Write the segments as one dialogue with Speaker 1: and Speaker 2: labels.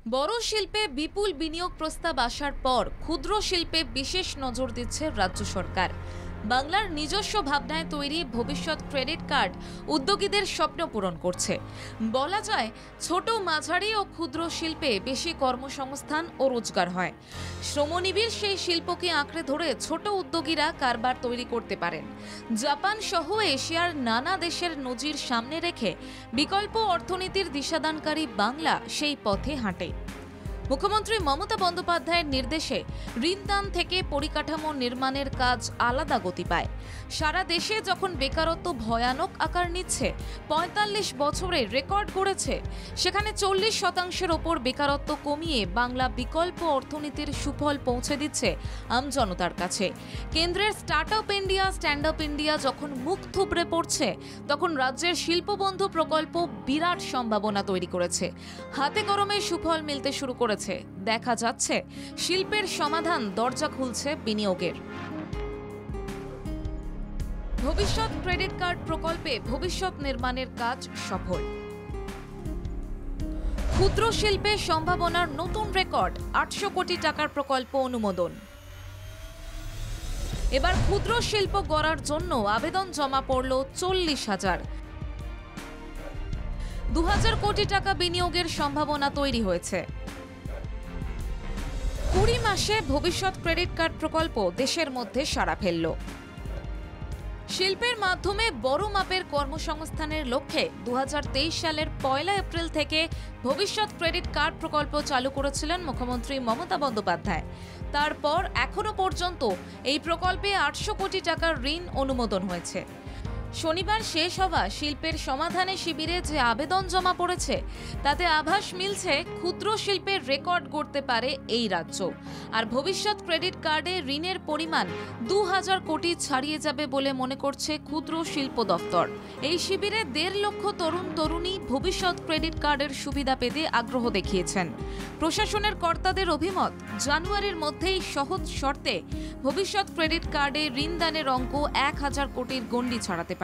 Speaker 1: বড় শিল্পে বিপুল বিনিয়োগ প্রস্তাব আসার পর ক্ষুদ্র শিল্পে বিশেষ নজর দিচ্ছে রাজ্য সরকার। বাংলার নিজস্ব ভাবনায় তৈরি ভবিষ্যৎ ক্রেডিট কার্ড উদ্যোগীদের স্বপ্ন পূরণ করছে। বলা যায়, ছোট, মাঝারি ও ক্ষুদ্র শিল্পে বেশি কর্মসংস্থান ও রোজগার হয়। শ্রমনিবিড় সেই শিল্পকে আঁকড়ে ধরে ছোট উদ্যোগীরা কারবার তৈরি করতে পারেন। জাপান সহ এশিয়ার নানা দেশের নজির সামনে রেখে বিকল্প অর্থনীতির দিশাদানকারী বাংলা সেই পথে হাঁটে। মুখ্যমন্ত্রী মমতা বন্দ্যোপাধ্যায়ের নির্দেশে ঋণদান থেকে পরিকাঠামো নির্মাণের কাজ আলাদা গতি পায়। সারা দেশে যখন বেকারত্ব ভয়ানক আকার নিচ্ছে, ৪৫ বছরে রেকর্ড গড়েছে, সেখানে ৪০% ওপর বেকারত্ব কমিয়ে বাংলা বিকল্প অর্থনীতির সুফল পৌঁছে দিচ্ছে আমজনতার কাছে। কেন্দ্রের startup India, stand up India যখন মুখ থুবড়ে পড়ছে, তখন রাজ্যের শিল্পবন্ধু প্রকল্প বিরাট সম্ভাবনা তৈরি করেছে। হাতে কলমে সুফল মিলতে শুরু করেছে। দেখা যাচ্ছে শিল্পের সমাধান দরজা খুলছে বিনিয়োগের। ভবিষ্যৎ ক্রেডিট কার্ড প্রকল্পে ভবিষ্যৎ নির্মাণের কাজ সফল। ক্ষুদ্র শিল্পে সম্ভাবনার নতুন রেকর্ড, ৮০০ কোটি টাকার প্রকল্প অনুমোদন। এবার ক্ষুদ্র শিল্প গড়ার জন্য আবেদন জমা পড়ল ৪০,০০০। ২,০০০ কোটি টাকা বিনিয়োগের সম্ভাবনা তৈরি হয়েছে। ২০ মাসে ভবিষ্যৎ ক্রেডিট কার্ড প্রকল্প দেশের মধ্যে সাড়া ফেলল। শিল্পের মাধ্যমে বড় মাপের কর্মসংস্থানের লক্ষ্যে ২০২৩ সালের ১ এপ্রিল থেকে ভবিষ্যৎ ক্রেডিট কার্ড প্রকল্প চালু করেছিলেন মুখ্যমন্ত্রী মমতা বন্দ্যোপাধ্যায়। তারপর এখনো পর্যন্ত এই প্রকল্পে ৮০০ কোটি টাকার ঋণ অনুমোদন হয়েছে। শনিবার শেষ হওয়া শিল্পের সমাধানে শিবিরে যে আবেদন জমা পড়েছে, তাতে আভাস মিলছে ক্ষুদ্র শিল্পের রেকর্ড গড়তে পারে এই রাজ্য। আর ভবিষ্যৎ ক্রেডিট কার্ডে ঋণের পরিমাণ ২,০০০ কোটি ছাড়িয়ে যাবে বলে মনে করছে ক্ষুদ্র শিল্প দফতর। এই শিবিরে ১.৫ লক্ষ তরুণ তরুণী ভবিষ্যৎ ক্রেডিট কার্ডের সুবিধা পেতে আগ্রহ দেখিয়েছেন। প্রশাসনের কর্তাদের অভিমত, জানুয়ারির মধ্যেই সহজ শর্তে ভবিষ্যৎ ক্রেডিট কার্ডে ঋণদানের অঙ্ক ১,০০০ কোটির গণ্ডি ছাড়াতে পারে।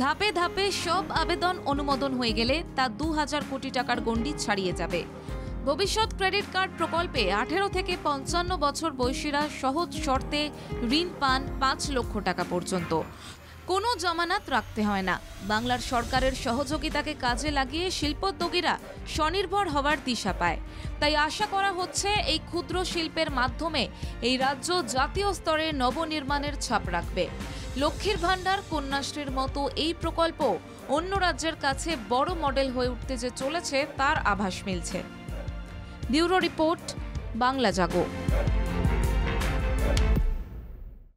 Speaker 1: ধাপে ধাপে সব আবেদন অনুমোদন হয়ে গেলে তা ২,০০০ কোটি টাকার গণ্ডি ছাড়িয়ে যাবে। ভবিষ্যৎ ক্রেডিট কার্ড প্রকল্পে ১৮ থেকে ৫৫ বছর বয়সীরা সহজ শর্তে ঋণ পান ৫ লক্ষ টাকা পর্যন্ত। কোনো জামানত রাখতে হয় না। বাংলার সরকারের সহযোগিতাকে কাজে লাগিয়ে শিল্পোদ্যোগীরা স্বনির্ভর হওয়ার দিশা পায়। তাই আশা করা হচ্ছে এই ক্ষুদ্র শিল্পের মাধ্যমে এই রাজ্য জাতীয় স্তরে নবনির্মাণের ছাপ রাখবে। লক্ষ্মীর ভাণ্ডার, কন্যাশ্রীর মতো এই প্রকল্প অন্য রাজ্যের কাছে বড় মডেল হয়ে উঠতে যে চলেছে, তার আভাস মিলছে। ব্যুরো রিপোর্ট, বাংলা জাগো।